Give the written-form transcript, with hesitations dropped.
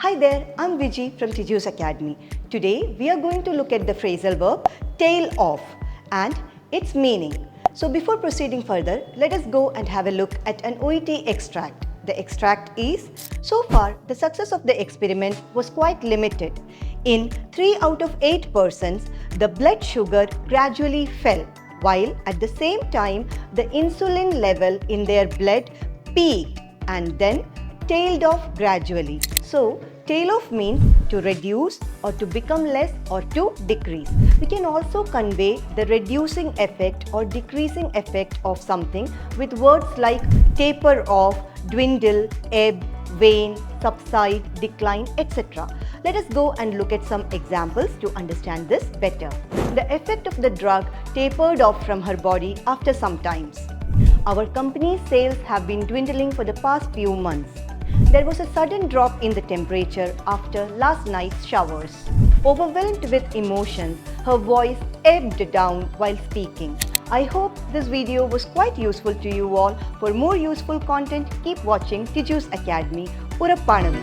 Hi there, I'm Viji from Tiju's Academy. Today we are going to look at the phrasal verb tail off and its meaning. So before proceeding further, let us go and have a look at an OET extract. The extract is, so far the success of the experiment was quite limited. In 3 out of 8 persons, the blood sugar gradually fell, while at the same time the insulin level in their blood peaked and then tailed off gradually. So, tail off means to reduce or to become less or to decrease. We can also convey the reducing effect or decreasing effect of something with words like taper off, dwindle, ebb, wane, subside, decline, etc. Let us go and look at some examples to understand this better. The effect of the drug tapered off from her body after some times. Our company's sales have been dwindling for the past few months. There was a sudden drop in the temperature after last night's showers. Overwhelmed with emotions, her voice ebbed down while speaking. I hope this video was quite useful to you all. For more useful content, keep watching Tiju's Academy. Urappanam.